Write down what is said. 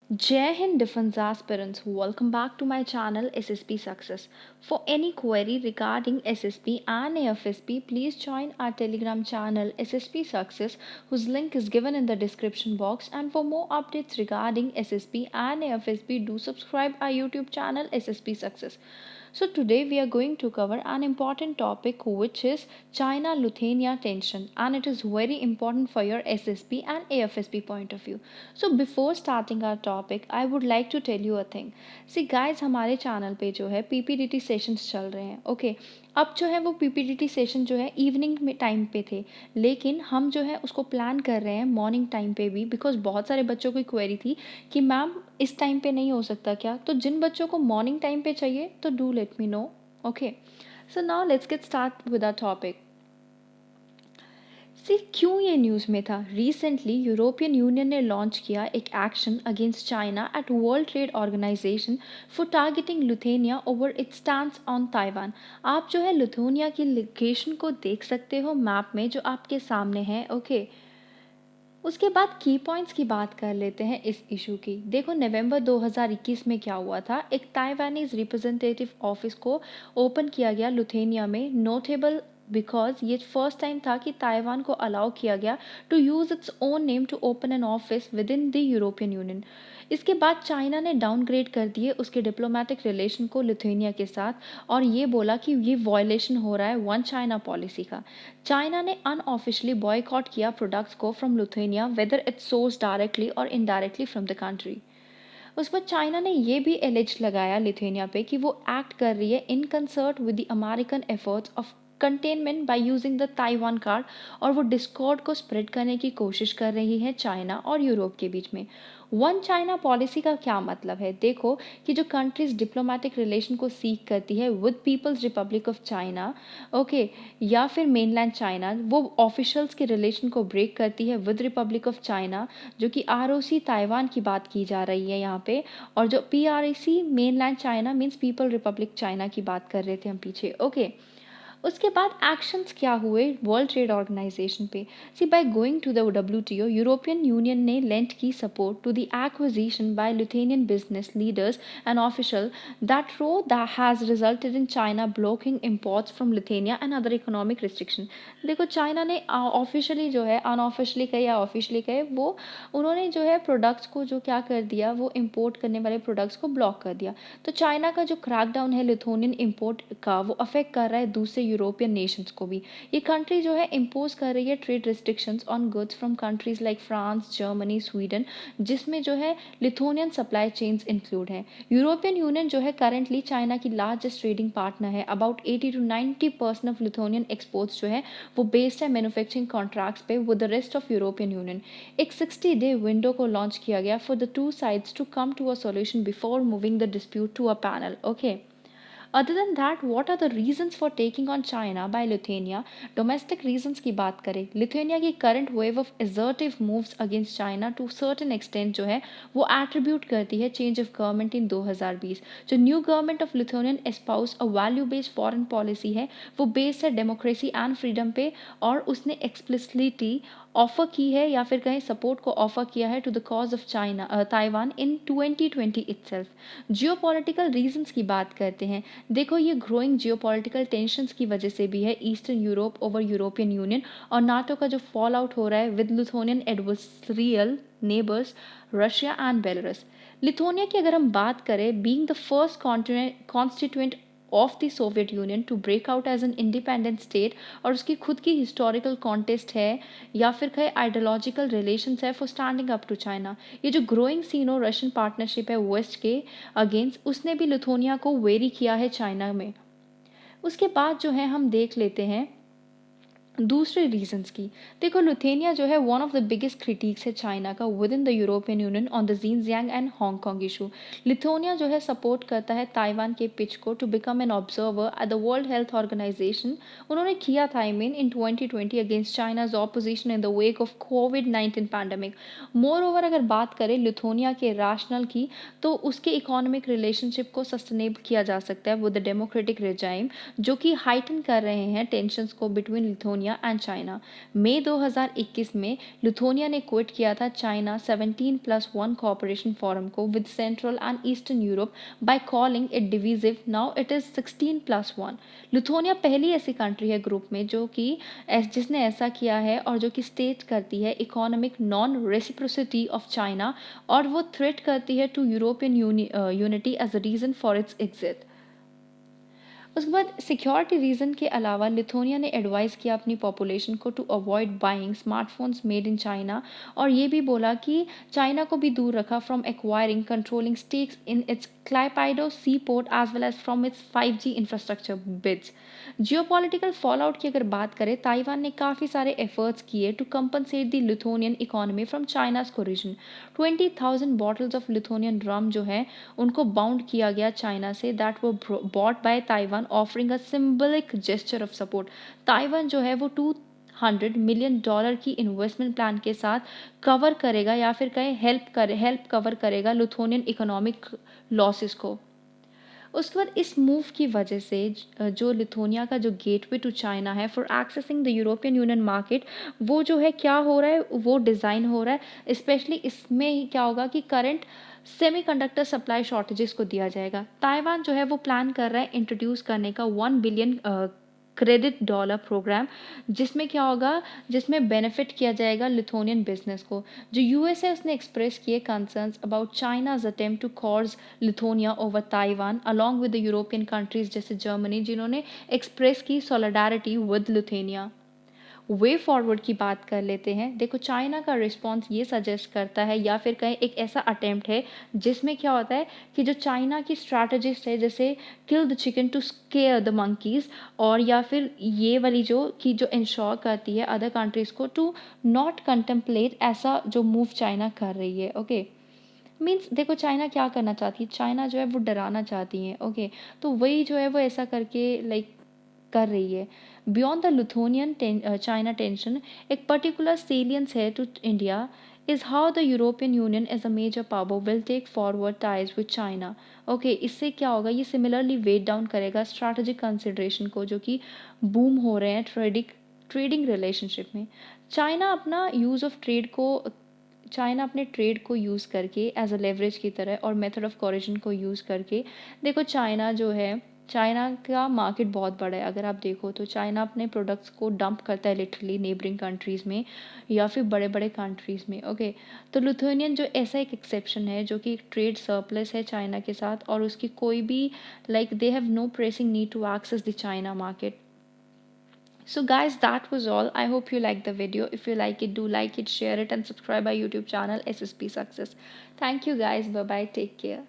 Jai Hind Defense aspirants, welcome back to my channel SSP Success. For any query regarding SSP and AFSP, please join our Telegram channel SSP Success, whose link is given in the description box. And for more updates regarding SSP and AFSP, do subscribe our YouTube channel SSP Success. So today we are going to cover an important topic, which is China-Lithuania tension, and it is very important for your SSP and AFSP point of view. So before starting our topic, I would like to tell you a thing. See guys, हमारे channel पे जो है PPDT sessions चल रहे हैं. Okay, अब जो है वो PPDT सेशन जो है इवनिंग में टाइम पे थे, लेकिन हम जो है उसको प्लान कर रहे हैं मॉर्निंग टाइम पे भी, बिकॉज बहुत सारे बच्चों की क्वेरी थी कि मैम इस टाइम पे नहीं हो सकता क्या. तो जिन बच्चों को मॉर्निंग टाइम पे चाहिए तो do let me know. Okay, so now let's get start with our topic. See क्यों ये न्यूज़ में था? रिसेंटली यूरोपियन यूनियन ने लॉन्च किया एक action against China at World Trade Organization for targeting Lithuania over its stands on Taiwan. आप जो है लिथुआनिया की लोकेशन को देख सकते हो मैप में जो आपके सामने है. ओके, उसके बाद की पॉइंट्स की बात कर लेते हैं इस इशू की. देखो नवंबर 2021 में क्या हुआ था, एक ताइवानीज रिप्रेजेंटेटिव ऑफिस को ओपन किया गया लिथुआनिया में. नोटेबल बिकॉज ये फर्स्ट टाइम था कि ताइवान को अलाउ किया गया to use its own name to open an office within the European Union. इसके बाद चाइना ने डाउनग्रेड कर दिए उसके डिप्लोमेटिक रिलेशन को लिथुआनिया के साथ, और ये बोला कि ये वायलेशन हो रहा है वन चाइना पॉलिसी का. चाइना ने अनऑफिशियली बॉयकॉट किया प्रोडक्ट्स को from Lithuania, whether it's source directly और इनडायरेक्टली फ्रॉम द कंट्री. उस पर चाइना ने ये भी एलिज लगाया लिथुआनिया पे कि वो एक्ट कर रही है in concert with the American efforts of containment by using the Taiwan card, और वो डिस्कॉर्ड को स्प्रेड करने की कोशिश कर रही है चाइना और यूरोप के बीच में. वन चाइना पॉलिसी का क्या मतलब है? देखो कि जो कंट्रीज डिप्लोमेटिक रिलेशन को सीख करती है with People's Republic of China, okay, या फिर मेनलैंड चाइना, वो ऑफिशियल्स के रिलेशन को ब्रेक करती है विद रिपब्लिक ऑफ चाइना, जो कि आरओसी ताइवान की बात की जा रही है यहाँ पे. और जो PRC mainland China means people Republic China की बात कर रहे थे हम पीछे. ओके, उसके बाद एक्शंस क्या हुए वर्ल्ड ट्रेड ऑर्गेनाइजेशन पे? See by going to the WTO, European Union ने लेंट की support to the acquisition by Lithuanian business leaders and official, that row that has resulted in China blocking imports from Lithuania and other economic restriction. देखो China ने officially जो है, unofficially कहे या officially कहे, वो उन्होंने जो है प्रोडक्ट्स को जो क्या कर दिया, वो इम्पोर्ट करने वाले प्रोडक्ट्स को ब्लॉक कर दिया. तो चाइना का जो क्रैकडाउन है लिथुआनियन इंपोर्ट का, वो अफेक्ट कर रहा है दूसरे यूरोपियन नेशंस को भी. ये कंट्री जो है इम्पोज कर रही है trade restrictions on goods from countries like France, Germany, Sweden, जिसमें जो है लिथुआनियन सप्लाई चेन्स इंक्लूड हैं. यूरोपियन यूनियन जो है करंटली चाइना की लार्जेस्ट ट्रेडिंग पार्टनर है. About 80 to 90% of Lithuanian exports जो है वो बेस्ड है मैन्युफैक्चरिंग कॉन्ट्रैक्ट्स पे with the rest of European Union. एक 60-day विंडो को लॉन्च किया गया for the two sides to come to a solution before moving the dispute to a panel. Okay, other than that, what are the reasons for taking on China by Lithuania? Domestic reasons की बात करें, Lithuania की current wave of assertive moves against China to certain extent जो है वो attribute करती है change of government in 2020. जो new government of Lithuanian espouse a value based foreign policy है, वो बेस्ड है डेमोक्रेसी एंड फ्रीडम पे, और उसने एक्सप्लिसिटली ऑफर की है या फिर कहें सपोर्ट को ऑफर किया है to the cause of China Taiwan in 2020 itself. Geopolitical reasons की बात करते हैं. देखो ये ग्रोइंग जियोपॉलिटिकल टेंशंस की वजह से भी है eastern Europe over European Union, और नाटो का जो फॉल आउट हो रहा है with Lithuanian adversarial neighbours Russia and Belarus. Lithuania की अगर हम बात करें, being the first constituent of the Soviet Union to break out as an independent state, और उसकी खुद की हिस्टोरिकल कॉन्टेस्ट है या फिर कहे आइडियोलॉजिकल रिलेशंस है for standing up to China. ये जो ग्रोइंग सीनो रशियन पार्टनरशिप है वेस्ट के अगेंस्ट, उसने भी लिथुआनिया को वेरी किया है चाइना में. उसके बाद जो है हम देख लेते हैं दूसरे रीजंस की. देखो लिथुआनिया जो है one of the biggest critics है चाइना का within the European Union on the Xinjiang and Hong Kong issue. Lithuania जो है सपोर्ट करता है ताइवान के पिच को to become an observer at the world health organisation. उन्होंने किया था in 2020 against China's opposition in the wake of कोविड-19 पैंडमिक. मोर ओवर अगर बात करें लिथुआनिया के रैशनल की, तो उसके इकोनॉमिक रिलेशनशिप को सस्टेनेबल किया जा सकता है विद द डेमोक्रेटिक रिजाइम, जो कि हाइटन कर रहे हैं टेंशंस को between Lithuania Lithuania and China. मई 2021 में लिथुआनिया ने क्विट किया था चाइना 17+1 कोऑपरेशन फोरम को with Central and Eastern Europe by calling it divisive. Now it is 16+1। Lithuania पहली ऐसी कंट्री है ग्रुप में जो कि जिसने ऐसा किया है और जो कि स्टेट करती है economic non reciprocity of China, और वो थ्रेट करती है to European unity as a reason for its exit. उसके बाद सिक्योरिटी रीज़न के अलावा लिथुआनिया ने एडवाइस किया अपनी पॉपुलेशन को to avoid buying smartphones made in China, और ये भी बोला कि चाइना को भी दूर रखा from acquiring controlling stakes in its Klaipeda sea port as well as from its 5G infrastructure bids. Geopolitical fallout की अगर बात करें, ताइवान ने काफ़ी सारे एफर्ट्स किए to compensate the Lithuanian economy from China's coercion. 20,000 bottles of Lithuanian rum जो है उनको बाउंड किया गया चाइना से, दैट वो bought by Taiwan offering a symbolic gesture of support. Taiwan जो है वो $200 मिलियन की इन्वेस्टमेंट प्लान के साथ कवर करेगा, या फिर कहें हेल्प कवर करेगा लिथुआनियन इकोनॉमिक लॉसेस को। उसके बाद इस मूव की वजह से जो लिथुआनिया का जो गेटवे टू चाइना है for accessing the European union market, वो जो है क्या हो रहा है, वो डिज़ाइन हो रहा है। स्पेशली इसमें ही क्या होगा कि करंट सेमीकंडक्टर सप्लाई शॉर्टेजेस को दिया जाएगा। ताइवान जो है वो प्लान कर रहा है इंट्रोड्यूस करने का 1 बिलियन क्रेडिट डॉलर प्रोग्राम, जिसमें क्या होगा, जिसमें बेनिफिट किया जाएगा लिथुआनियन बिजनेस को। जो यूएस है उसने एक्सप्रेस किए concerns about China's attempt to coerce Lithuania over Taiwan along with the European countries जैसे जर्मनी, जिन्होंने एक्सप्रेस की solidarity with Lithuania. Way forward की बात कर लेते हैं। देखो, चाइना का रिस्पॉन्स ये सजेस्ट करता है, या फिर कहें एक ऐसा अटेम्प्ट है जिसमें क्या होता है कि जो चाइना की स्ट्रैटेजिस्ट है, जैसे kill the chicken to scare the monkeys, और या फिर ये वाली जो इंश्योर करती है अदर कंट्रीज़ को टू नॉट कंटेम्पलेट ऐसा जो मूव चाइना कर रही है। ओके, मीन्स देखो चाइना क्या करना चाहती है, चाइना जो है वो डराना चाहती है। ओके, तो वही जो है वो ऐसा करके लाइक कर रही है। Beyond the Lithuanian China tension, एक पर्टिकुलर सेलियंस है to India is how the European Union as a major power will take forward ties with China. Okay, इससे क्या होगा, ये सिमिलरली वेट डाउन करेगा स्ट्रैटेजिक कंसिडरेशन को जो कि बूम हो रहे हैं ट्रेडिंग रिलेशनशिप में। चाइना अपना यूज़ ऑफ ट्रेड को चाइना अपने ट्रेड को यूज़ करके एज अ लेवरेज की तरह और मेथड ऑफ कोरिजन को यूज़ करके, देखो चाइना जो है, चाइना का मार्केट बहुत बड़ा है। अगर आप देखो तो चाइना अपने प्रोडक्ट्स को डंप करता है लिटरली नेबरिंग कंट्रीज़ में या फिर बड़े बड़े कंट्रीज़ में। ओके, तो लिथुआनियन जो ऐसा एक एक्सेप्शन है जो कि ट्रेड सरप्लस है चाइना के साथ, और उसकी कोई भी like they have no pressing need to access the China market. So guys, that was all. I hope you liked the video. If you like it, do like it, share it, and subscribe our YouTube channel SSP Success. Thank you guys. Bye bye. Take care.